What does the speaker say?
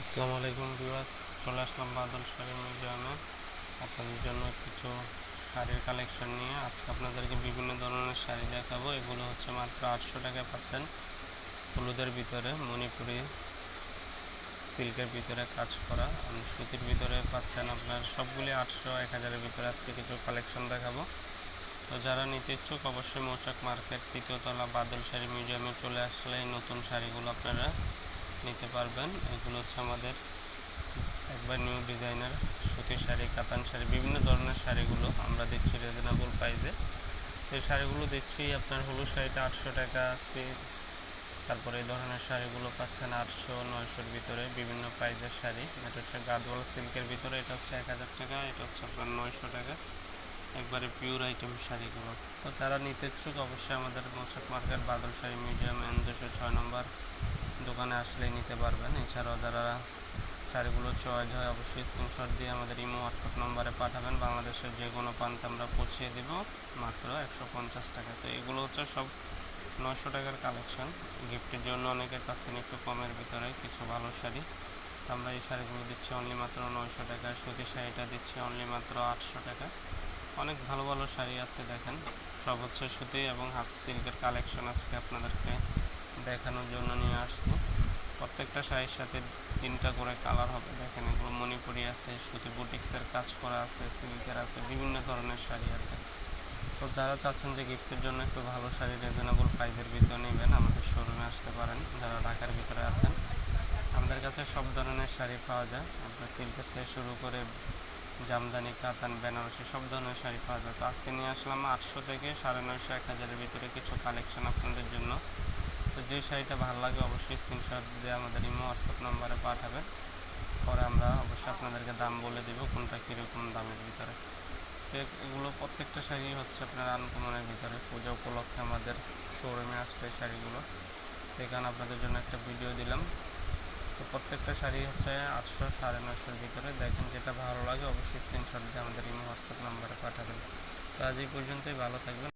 আসসালামু আলাইকুম ভিউয়ার্স, চলে আসলাম বাদল শাড়ি মিউজিয়ামে আপনাদের জন্য কিছু শাড়ির কালেকশন নিয়ে। আজকে আপনাদেরকে বিভিন্ন ধরনের শাড়ি দেখাবো। এগুলো হচ্ছে মাত্র 800 টাকায় পাচ্ছেন। হলুদের ভিতরে মণিপুরি সিল্কের ভিতরে কাজ করা, সুতির ভিতরে পাচ্ছেন আপনার সবগুলি 800-1000-এর ভিতরে আজকে কিছু কালেকশন দেখাবো। তো যারা নিতে ইচ্ছুক অবশ্যই মৌচাক মার্কেট 3য় তলা বাদল শাড়ি মিউজিয়ামে চলে আসলে এই নতুন শাড়িগুলো আপনারা নিতে পারবেন। এগুলো হচ্ছে আমাদের একবার নিউ ডিজাইনার সুতির শাড়ি, কাতান শাড়ি, বিভিন্ন ধরনের শাড়িগুলো আমরা দিচ্ছি রিজনেবল প্রাইসে। এই শাড়িগুলো দিচ্ছি আপনার হলুদ শাড়িটা 800 টাকা আছে, তারপরে এই ধরনের শাড়িগুলো পাচ্ছেন 800-900-এর ভিতরে বিভিন্ন প্রাইসের শাড়ি। এটা হচ্ছে গাদওয়াল সিল্কের ভিতরে, এটা হচ্ছে 1000 টাকা, এটা হচ্ছে আপনার 900 টাকা, একবারে পিওর আইটেম শাড়িগুলো। তো যারা নিতে ইচ্ছুক অবশ্যই আমাদের মৌচাক মার্কেট বাদল শাড়ি মিউজিয়াম N 206 নম্বর দোকানে আসলেই নিতে পারবেন। এছাড়াও যারা শাড়িগুলো চয়েস হয় অবশ্যই স্ক্রিনশট দিয়ে আমাদের ইমো হোয়াটসঅ্যাপ নম্বরে পাঠাবেন। বাংলাদেশের যে কোনো প্রান্তে আমরা পৌঁছিয়ে দেব মাত্র 150 টাকা। তো এগুলো হচ্ছে সব 900 টাকার কালেকশন। গিফটের জন্য অনেকে চাচ্ছেন একটু কমের ভিতরে কিছু ভালো শাড়ি, আমরা এই শাড়িগুলো দিচ্ছি অনলি মাত্র 900 টাকা। সুতির শাড়িটা দিচ্ছি অনলি মাত্র 800 টাকা। অনেক ভালো ভালো শাড়ি আছে, দেখেন সব হচ্ছে সুতি এবং হাফ সিল্কের কালেকশন আজকে আপনাদেরকে দেখানোর জন্য নিয়ে আসছি। প্রত্যেকটা শাড়ির সাথে 3টা করে কালার হবে। দেখেন এগুলো মণিপুরি আছে, সুতি বুটিক্সের কাজ করা আছে, সিল্কের আছে, বিভিন্ন ধরনের শাড়ি আছে। তো যারা চাচ্ছেন যে গিফটের জন্য একটু ভালো শাড়ি রিজনেবল প্রাইসের ভিতরে নেবেন আমাদের শোরুমে আসতে পারেন। যারা ঢাকার ভিতরে আছেন আমাদের কাছে সব ধরনের শাড়ি পাওয়া যায়, আপনার সিল্কের থেকে শুরু করে জামদানি, কাতান, বেনারসি সব ধরনের শাড়ি পাওয়া যায়। তো আজকে নিয়ে আসলাম 800 থেকে 950-1000-এর ভিতরে কিছু কালেকশন আপনাদের জন্য। তো যে শাড়িটা ভালো লাগে অবশ্যই স্ক্রিনশট দিয়ে আমাদের ইমো হোয়াটসঅ্যাপ নম্বরে পাঠাবেন, পরে আমরা অবশ্যই আপনাদেরকে দাম বলে দেব কোনটা কীরকম দামের ভিতরে। তো এগুলো প্রত্যেকটা শাড়ি হচ্ছে আপনার আনকমনের ভিতরে। পূজা উপলক্ষে আমাদের শোরুমে আসছে এই শাড়িগুলো, তো এখানে আপনাদের জন্য একটা ভিডিও দিলাম। তো প্রত্যেকটা শাড়ি হচ্ছে 800, 950-এর ভিতরে। দেখেন যেটা ভালো লাগে অবশ্যই স্ক্রিনশট দিয়ে আমাদের ইমো হোয়াটসঅ্যাপ নম্বরে পাঠাবেন। তো আজ এই পর্যন্তই, ভালো থাকবেন।